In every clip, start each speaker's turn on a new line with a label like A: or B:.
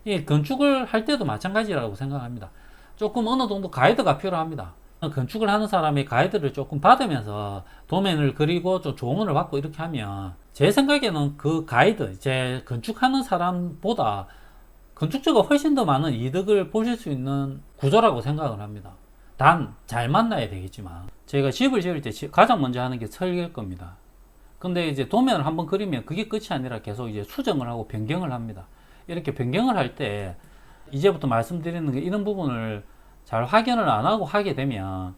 A: 이 건축을 할 때도 마찬가지라고 생각합니다. 조금 어느 정도 가이드가 필요합니다. 건축을 하는 사람이 가이드를 조금 받으면서 도면을 그리고 좀 조언을 받고 이렇게 하면 제 생각에는 그 가이드, 제 건축하는 사람보다 건축주가 훨씬 더 많은 이득을 보실 수 있는 구조라고 생각을 합니다. 단 잘 만나야 되겠지만 저희가 집을 지을 때 가장 먼저 하는 게 설계일 겁니다. 근데 이제 도면을 한번 그리면 그게 끝이 아니라 계속 이제 수정을 하고 변경을 합니다. 이렇게 변경을 할 때 이제부터 말씀드리는 게 이런 부분을 잘 확인을 안 하고 하게 되면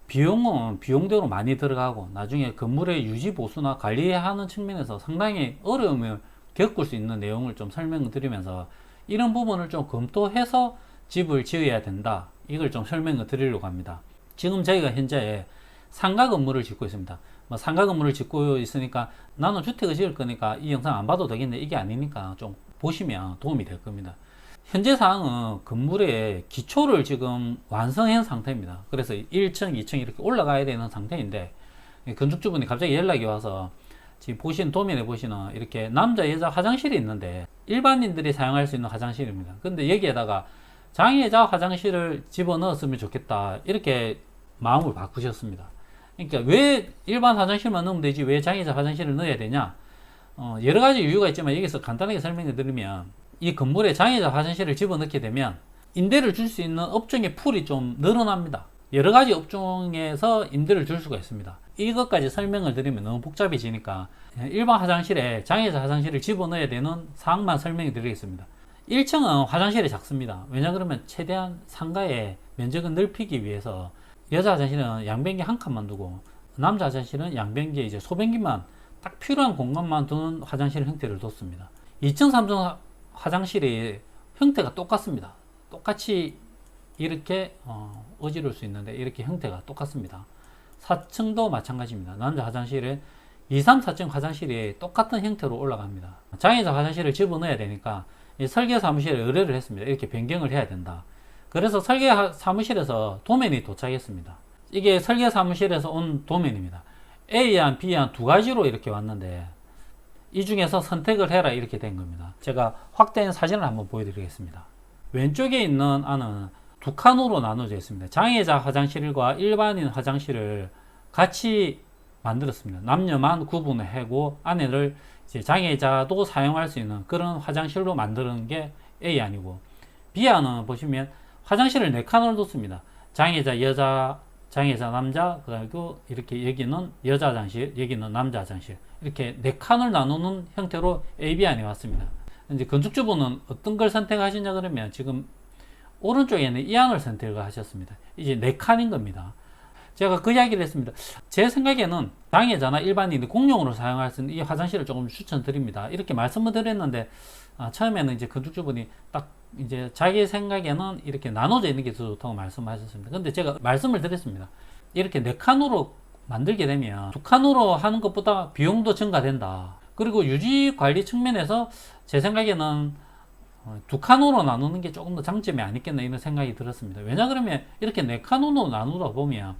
A: 비용은 비용대로 많이 들어가고 나중에 건물의 유지 보수나 관리하는 측면에서 상당히 어려움을 겪을 수 있는 내용을 좀 설명을 드리면서 이런 부분을 좀 검토해서 집을 지어야 된다. 이걸 좀 설명을 드리려고 합니다. 지금 저희가 현재 상가 건물을 짓고 있습니다. 상가 건물을 짓고 있으니까 나는 주택을 지을 거니까 이 영상 안 봐도 되겠네. 이게 아니니까 좀 보시면 도움이 될 겁니다. 현재 사항은 건물의 기초를 지금 완성한 상태입니다. 그래서 1층, 2층 이렇게 올라가야 되는 상태인데 건축주분이 갑자기 연락이 와서 지금 보시는 도면에 보시는 이렇게 남자 여자 화장실이 있는데 일반인들이 사용할 수 있는 화장실입니다. 근데 여기에다가 장애자 화장실을 집어넣었으면 좋겠다 이렇게 마음을 바꾸셨습니다. 그러니까 왜 일반 화장실만 넣으면 되지 왜 장애자 화장실을 넣어야 되냐, 여러 가지 이유가 있지만 여기서 간단하게 설명을 드리면 이 건물에 장애자 화장실을 집어넣게 되면 임대를 줄 수 있는 업종의 풀이 좀 늘어납니다. 여러 가지 업종에서 임대를 줄 수가 있습니다. 이것까지 설명을 드리면 너무 복잡해지니까 일반 화장실에 장애자 화장실을 집어넣어야 되는 사항만 설명해 드리겠습니다. 1층은 화장실이 작습니다. 왜냐 그러면 최대한 상가의 면적을 넓히기 위해서 여자 화장실은 양변기 한 칸만 두고 남자 화장실은 양변기에 이제 소변기만 딱 필요한 공간만 두는 화장실 형태를 뒀습니다. 2층, 3층 화장실이 형태가 똑같습니다. 똑같이 이렇게 어지를 수 있는데 이렇게 형태가 똑같습니다. 4층도 마찬가지입니다. 남자 화장실에 2, 3, 4층 화장실이 똑같은 형태로 올라갑니다. 장애자 화장실을 집어넣어야 되니까 설계 사무실에 의뢰를 했습니다. 이렇게 변경을 해야 된다. 그래서 설계 사무실에서 도면이 도착했습니다. 이게 설계 사무실에서 온 도면입니다. A안, B안 두 가지로 이렇게 왔는데 이 중에서 선택을 해라 이렇게 된 겁니다. 제가 확대한 사진을 한번 보여드리겠습니다. 왼쪽에 있는 안은 두 칸으로 나눠져 있습니다. 장애자 화장실과 일반인 화장실을 같이 만들었습니다. 남녀만 구분을 하고 안에를 이제 장애자도 사용할 수 있는 그런 화장실로 만드는 게 A안이고, B안은 보시면 화장실을 네 칸을 뒀습니다. 장애자 여자, 장애자 남자, 그리고 이렇게 여기는 여자 화장실, 여기는 남자 화장실, 이렇게 네 칸을 나누는 형태로 AB안이 왔습니다. 이제 건축주분은 어떤 걸 선택하시냐 그러면 지금 오른쪽에는 이 안을 선택을 하셨습니다. 이제 네 칸인 겁니다. 제가 그 이야기를 했습니다. 제 생각에는 장애자나 일반인이 공용으로 사용할 수 있는 이 화장실을 조금 추천드립니다. 이렇게 말씀을 드렸는데 처음에는 이제 건축주분이 딱 이제 자기 생각에는 이렇게 나눠져 있는 게 더 좋다고 말씀하셨습니다. 근데 제가 말씀을 드렸습니다. 이렇게 네 칸으로 만들게 되면 두 칸으로 하는 것보다 비용도 증가된다. 그리고 유지 관리 측면에서 제 생각에는 두 칸으로 나누는 게 조금 더 장점이 아니겠나 이런 생각이 들었습니다. 왜냐 그러면 이렇게 네 칸으로 나누다 보면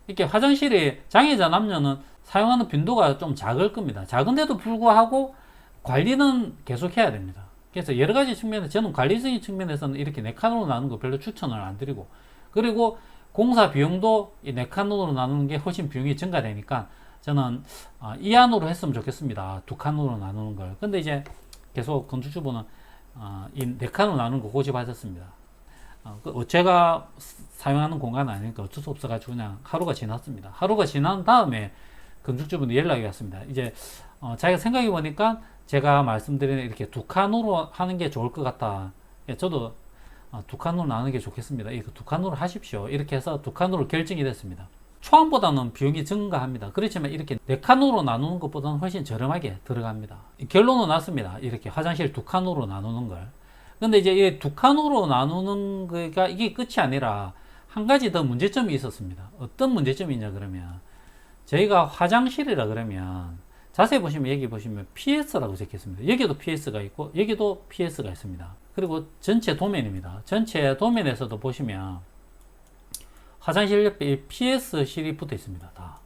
A: 이렇게 화장실이 장애자 남녀는 사용하는 빈도가 좀 작을 겁니다. 작은데도 불구하고 관리는 계속 해야 됩니다. 그래서 여러 가지 측면에서 저는 관리적인 측면에서는 이렇게 네 칸으로 나누는 거 별로 추천을 안 드리고, 그리고 공사 비용도 이 네 칸으로 나누는 게 훨씬 비용이 증가되니까 저는 이 안으로 했으면 좋겠습니다. 두 칸으로 나누는 걸. 근데 이제 계속 건축주분은 이 네 칸으로 나누는 거 고집하셨습니다. 제가 사용하는 공간은 아니니까 어쩔 수 없어가지고 그냥 하루가 지났습니다. 하루가 지난 다음에 건축주분이 연락이 왔습니다. 이제 자기가 생각해 보니까 제가 말씀드린 이렇게 두 칸으로 하는 게 좋을 것 같다. 저도 두 칸으로 나누는 게 좋겠습니다. 이거 두 칸으로 하십시오. 이렇게 해서 두 칸으로 결정이 됐습니다. 초안보다는 비용이 증가합니다. 그렇지만 이렇게 네 칸으로 나누는 것보다는 훨씬 저렴하게 들어갑니다. 결론은 났습니다. 이렇게 화장실 두 칸으로 나누는 걸. 근데 이제 이 두 칸으로 나누는 거가 이게 끝이 아니라 한 가지 더 문제점이 있었습니다. 어떤 문제점이냐 그러면 저희가 화장실이라 그러면 자세히 보시면 여기 보시면 PS라고 적혀 있습니다. 여기도 PS가 있고 여기도 PS가 있습니다. 그리고 전체 도면입니다. 전체 도면에서도 보시면 화장실 옆에 PS실이 붙어 있습니다. 다.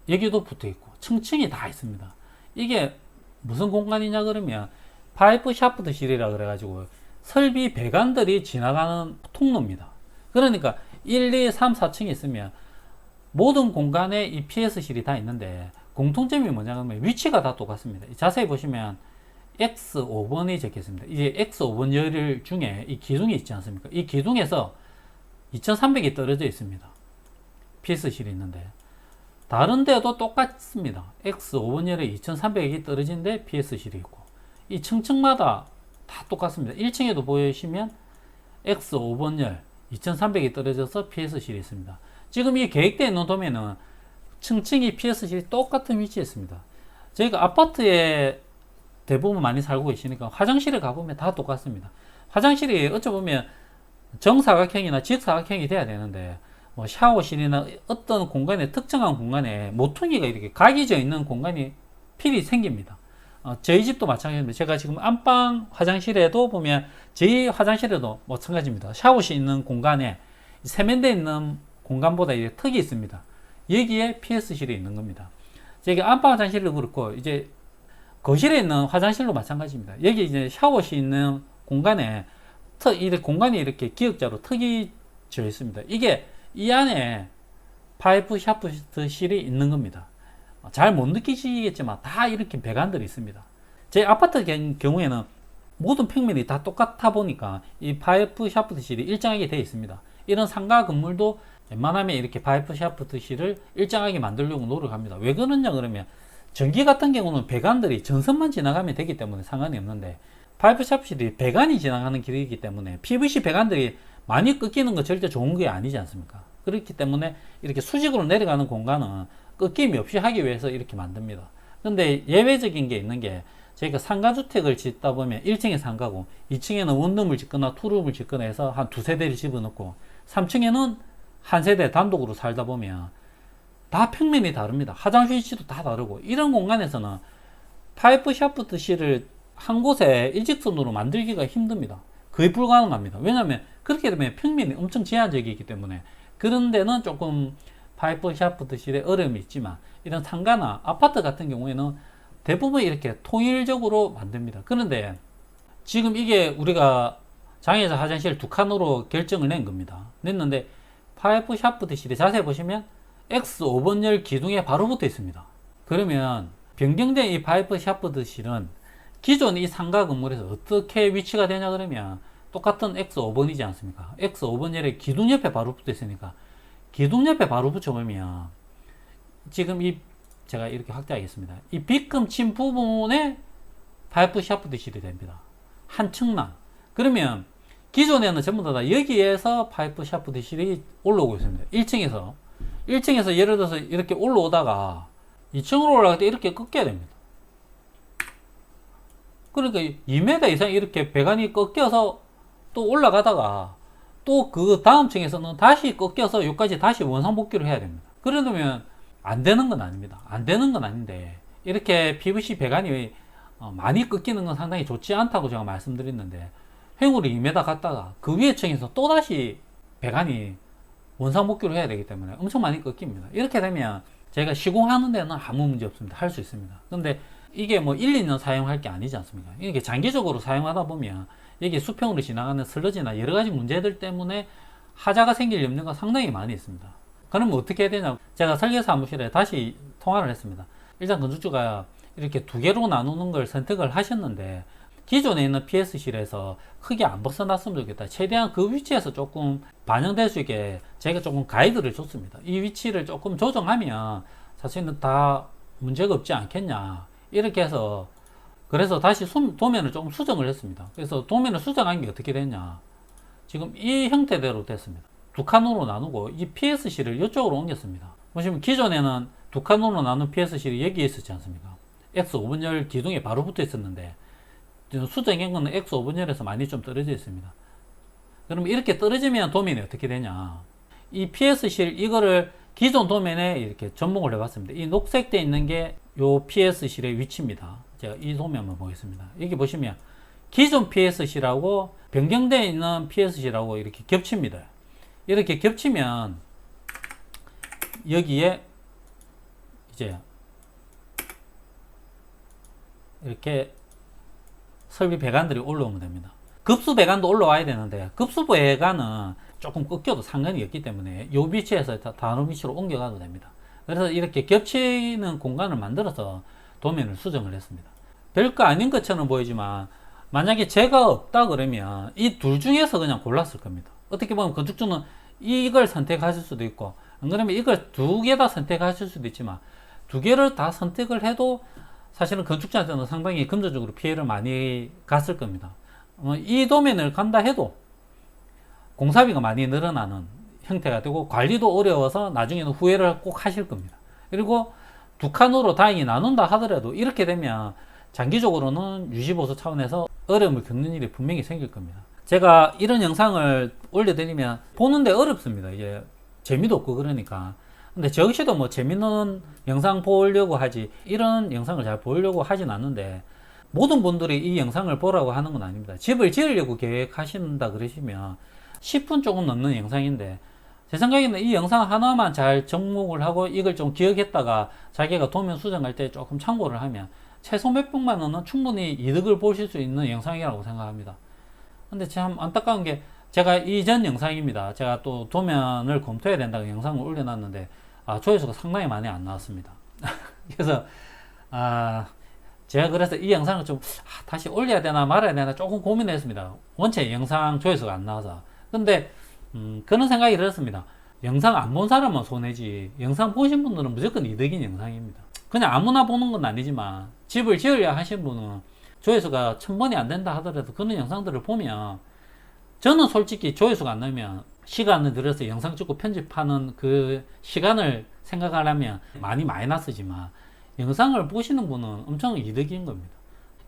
A: 여기도 붙어 있고 층층이 다 있습니다. 이게 무슨 공간이냐 그러면 파이프 샤프트실이라 그래가지고 설비 배관들이 지나가는 통로입니다. 그러니까 1, 2, 3, 4층이 있으면 모든 공간에 이 PS실이 다 있는데 공통점이 뭐냐면 위치가 다 똑같습니다. 자세히 보시면 X5번이 적혀 있습니다. 이제 X5번 열 중에 이 기둥이 있지 않습니까? 이 기둥에서 2300이 떨어져 있습니다. PS실이 있는데 다른 데도 똑같습니다. X5번 열에 2300이 떨어진데 PS실이 있고 이 층층마다 다 똑같습니다. 1층에도 보시면 X5번 열 2300이 떨어져서 PS실이 있습니다. 지금 이 계획되어 있는 도면은 층층이 PS실이 똑같은 위치에 있습니다. 저희가 아파트에 대부분 많이 살고 계시니까 화장실에 가보면 다 똑같습니다. 화장실이 어쩌보면 정사각형이나 직사각형이 돼야 되는데 뭐 샤워실이나 어떤 공간에 특정한 공간에 모퉁이가 이렇게 각이져 있는 공간이 필히 생깁니다. 저희 집도 마찬가지입니다. 제가 지금 안방 화장실에도 보면 저희 화장실에도 마찬가지입니다. 샤워실 있는 공간에 세면대 있는 공간보다 이제 턱이 있습니다. 여기에 PS실이 있는 겁니다. 제가 안방 화장실도 그렇고 이제 거실에 있는 화장실도 마찬가지입니다. 여기 이제 샤워실 있는 공간에 이렇게 공간이 이렇게 기역자로 턱이 져 있습니다. 이게 이 안에 파이프 샤프트실이 있는 겁니다. 잘 못 느끼시겠지만 다 이렇게 배관들이 있습니다. 제 아파트 경우에는 모든 평면이 다 똑같아 보니까 이 파이프 샤프트실이 일정하게 되어 있습니다. 이런 상가 건물도 웬만하면 이렇게 파이프 샤프트실을 일정하게 만들려고 노력합니다. 왜 그러냐 그러면 전기 같은 경우는 배관들이 전선만 지나가면 되기 때문에 상관이 없는데 파이프 샤프트실이 배관이 지나가는 길이기 때문에 PVC 배관들이 많이 끊기는 거 절대 좋은 게 아니지 않습니까? 그렇기 때문에 이렇게 수직으로 내려가는 공간은 끊김이 없이 하기 위해서 이렇게 만듭니다. 근데 예외적인 게 있는 게 저희가 상가주택을 짓다 보면 1층에 상가고 2층에는 원룸을 짓거나 투룸을 짓거나 해서 한 두세 대를 집어넣고 3층에는 한 세대 단독으로 살다 보면 다 평면이 다릅니다. 화장실 위치도 다 다르고 이런 공간에서는 파이프 샤프트실을 한 곳에 일직선으로 만들기가 힘듭니다. 거의 불가능합니다. 왜냐하면 그렇게 되면 평면이 엄청 제한적이기 때문에 그런 데는 조금 파이프 샤프트실에 어려움이 있지만 이런 상가나 아파트 같은 경우에는 대부분 이렇게 통일적으로 만듭니다. 그런데 지금 이게 우리가 장애자 화장실 두 칸으로 결정을 낸 겁니다. 냈는데 파이프 샤프트실이 자세히 보시면 X5번 열 기둥에 바로 붙어 있습니다. 그러면 변경된 이 파이프 샤프트실은 기존 이 상가 건물에서 어떻게 위치가 되냐 그러면 똑같은 X5번이지 않습니까? X5번 열에 기둥 옆에 바로 붙어 있으니까 기둥 옆에 바로 붙여보면 지금 이 제가 이렇게 확대하겠습니다. 이 빗금친 부분에 파이프 샤프트실이 됩니다. 한 층만. 그러면 기존에는 전부 다 여기에서 파이프 샤프트실이 올라오고 있습니다. 1층에서 예를 들어서 이렇게 올라오다가 2층으로 올라갈 때 이렇게 꺾여야 됩니다. 그러니까 2m 이상 이렇게 배관이 꺾여서 또 올라가다가 또 그 다음 층에서는 다시 꺾여서 여기까지 다시 원상복귀를 해야 됩니다. 그러면 안 되는 건 아닙니다. 안 되는 건 아닌데 이렇게 PVC 배관이 많이 꺾이는 건 상당히 좋지 않다고 제가 말씀드렸는데 횡으로 2m 갔다가 그 위에 층에서 또 다시 배관이 원상복귀를 해야 되기 때문에 엄청 많이 꺾입니다. 이렇게 되면 제가 시공하는 데는 아무 문제 없습니다. 할 수 있습니다. 근데 이게 뭐 1, 2년 사용할 게 아니지 않습니까? 이게 장기적으로 사용하다 보면 이게 수평으로 지나가는 슬러지나 여러 가지 문제들 때문에 하자가 생길 염려가 상당히 많이 있습니다. 그러면 어떻게 해야 되냐? 제가 설계 사무실에 다시 통화를 했습니다. 일단 건축주가 이렇게 두 개로 나누는 걸 선택을 하셨는데 기존에 있는 PS실에서 크게 안 벗어났으면 좋겠다. 최대한 그 위치에서 조금 반영될 수 있게 제가 조금 가이드를 줬습니다. 이 위치를 조금 조정하면 사실은 다 문제가 없지 않겠냐. 이렇게 해서 그래서 다시 도면을 조금 수정을 했습니다. 그래서 도면을 수정한 게 어떻게 됐냐. 지금 이 형태대로 됐습니다. 두 칸으로 나누고 이 PS실을 이쪽으로 옮겼습니다. 보시면 기존에는 두 칸으로 나눈 PS실이 여기에 있었지 않습니까? X5번 열 기둥에 바로 붙어 있었는데 수정한 거는 X5번 열에서 많이 좀 떨어져 있습니다. 그럼 이렇게 떨어지면 도면이 어떻게 되냐. 이 PS실 이거를 기존 도면에 이렇게 접목을 해봤습니다. 이 녹색되어 있는 게 요 PS실의 위치입니다. 제가 이 도면 한번 보겠습니다. 여기 보시면 기존 PS실하고 변경되어 있는 PS실하고 이렇게 겹칩니다. 이렇게 겹치면 여기에 이제 이렇게 설비 배관들이 올라오면 됩니다. 급수 배관도 올라와야 되는데 급수 배관은 조금 꺾여도 상관이 없기 때문에 이 위치에서 다른 위치로 옮겨가도 됩니다. 그래서 이렇게 겹치는 공간을 만들어서 도면을 수정을 했습니다. 별거 아닌 것처럼 보이지만 만약에 제가 없다 그러면 이 둘 중에서 그냥 골랐을 겁니다. 어떻게 보면 건축주는 이걸 선택하실 수도 있고 안 그러면 이걸 두 개 다 선택하실 수도 있지만 두 개를 다 선택을 해도 사실은 건축자한테는 상당히 금전적으로 피해를 많이 갔을 겁니다. 이 도면을 간다 해도 공사비가 많이 늘어나는 형태가 되고 관리도 어려워서 나중에는 후회를 꼭 하실 겁니다. 그리고 두 칸으로 다행히 나눈다 하더라도 이렇게 되면 장기적으로는 유지보수 차원에서 어려움을 겪는 일이 분명히 생길 겁니다. 제가 이런 영상을 올려드리면 보는데 어렵습니다. 이게 재미도 없고 그러니까. 근데 저 역시도 뭐 재밌는 영상 보려고 하지 이런 영상을 잘 보려고 하진 않는데 모든 분들이 이 영상을 보라고 하는 건 아닙니다. 집을 지으려고 계획하신다 그러시면 10분 조금 넘는 영상인데 제 생각에는 이 영상 하나만 잘 접목을 하고 이걸 좀 기억했다가 자기가 도면 수정할 때 조금 참고를 하면 최소 몇백만 원은 충분히 이득을 보실 수 있는 영상이라고 생각합니다. 근데 참 안타까운 게 제가 이전 영상입니다. 제가 또 도면을 검토해야 된다고 영상을 올려놨는데 조회수가 상당히 많이 안 나왔습니다. 그래서 제가 그래서 이 영상을 좀 다시 올려야 되나 말아야 되나 조금 고민했습니다. 원체 영상 조회수가 안 나와서. 근데 그런 생각이 들었습니다. 영상 안 본 사람은 손해지 영상 보신 분들은 무조건 이득인 영상입니다. 그냥 아무나 보는 건 아니지만 집을 지으려 하신 분은 조회수가 1000번이 안 된다 하더라도 그런 영상들을 보면 저는 솔직히 조회수가 안 나면 시간을 들여서 영상 찍고 편집하는 그 시간을 생각하려면 많이 마이너스지만 영상을 보시는 분은 엄청 이득인 겁니다.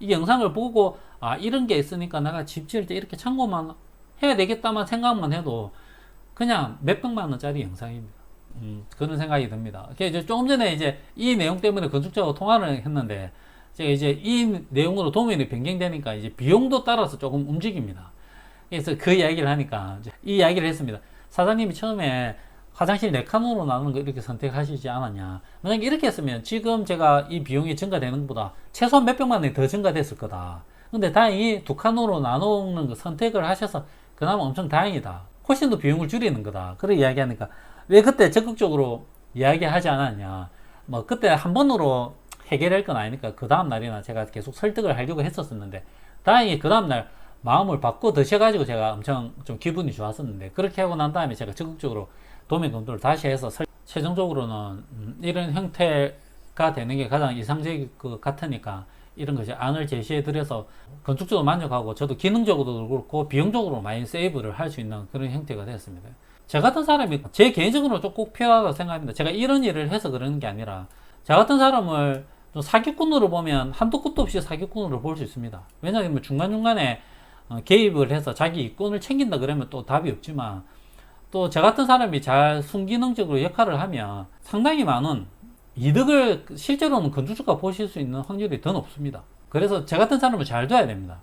A: 이 영상을 보고 이런 게 있으니까 내가 집 지을 때 이렇게 참고만 해야 되겠다만 생각만 해도 그냥 몇백만 원짜리 영상입니다. 그런 생각이 듭니다. 이제 조금 전에 이제 이 내용 때문에 건축자하고 통화를 했는데 제가 이제 이 내용으로 도면이 변경되니까 이제 비용도 따라서 조금 움직입니다. 그래서 그 이야기를 하니까 이 이야기를 했습니다. 사장님이 처음에 화장실 4칸으로 나누는 거 이렇게 선택하시지 않았냐. 만약에 이렇게 했으면 지금 제가 이 비용이 증가되는 것보다 최소한 몇백만 원이 더 증가됐을 거다. 근데 다행히 2칸으로 나누는 거 선택을 하셔서 그나마 엄청 다행이다. 훨씬 더 비용을 줄이는 거다. 그런 이야기하니까 왜 그때 적극적으로 이야기하지 않았냐. 뭐 그때 한 번으로 해결할 건 아니니까 그 다음 날이나 제가 계속 설득을 하려고 했었는데 다행히 그 다음 날 마음을 바꿔 드셔가지고 제가 엄청 좀 기분이 좋았었는데 그렇게 하고 난 다음에 제가 적극적으로 도면 검토를 다시 해서 최종적으로는 이런 형태가 되는 게 가장 이상적일 것 같으니까 이런 것이 안을 제시해 드려서 건축적으로 만족하고 저도 기능적으로도 그렇고 비용적으로 많이 세이브를 할 수 있는 그런 형태가 되었습니다. 저 같은 사람이 제 개인적으로 좀 꼭 필요하다고 생각합니다. 제가 이런 일을 해서 그러는 게 아니라 저 같은 사람을 좀 사기꾼으로 보면 한도 끝도 없이 사기꾼으로 볼 수 있습니다. 왜냐하면 중간중간에 개입을 해서 자기 이권을 챙긴다 그러면 또 답이 없지만 또 저 같은 사람이 잘 순기능적으로 역할을 하면 상당히 많은 이득을 실제로는 건축주가 보실 수 있는 확률이 더 높습니다. 그래서 저 같은 사람을 잘 둬야 됩니다.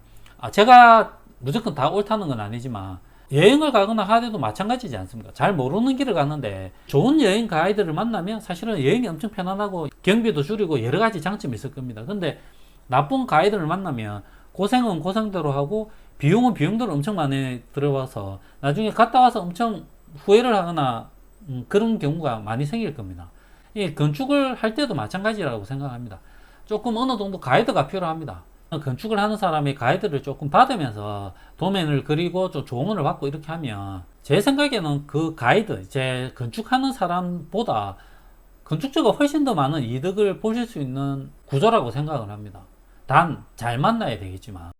A: 제가 무조건 다 옳다는 건 아니지만 여행을 가거나 하더라도 마찬가지지 않습니까? 잘 모르는 길을 가는데 좋은 여행 가이드를 만나면 사실은 여행이 엄청 편안하고 경비도 줄이고 여러 가지 장점이 있을 겁니다. 근데 나쁜 가이드를 만나면 고생은 고생대로 하고 비용은 비용대로 엄청 많이 들어와서 나중에 갔다 와서 엄청 후회를 하거나 그런 경우가 많이 생길 겁니다. 이 건축을 할 때도 마찬가지라고 생각합니다. 조금 어느 정도 가이드가 필요합니다. 건축을 하는 사람이 가이드를 조금 받으면서 도면을 그리고 좀 조언을 받고 이렇게 하면 제 생각에는 그 가이드, 제 건축하는 사람보다 건축주가 훨씬 더 많은 이득을 보실 수 있는 구조라고 생각을 합니다. 단 잘 만나야 되겠지만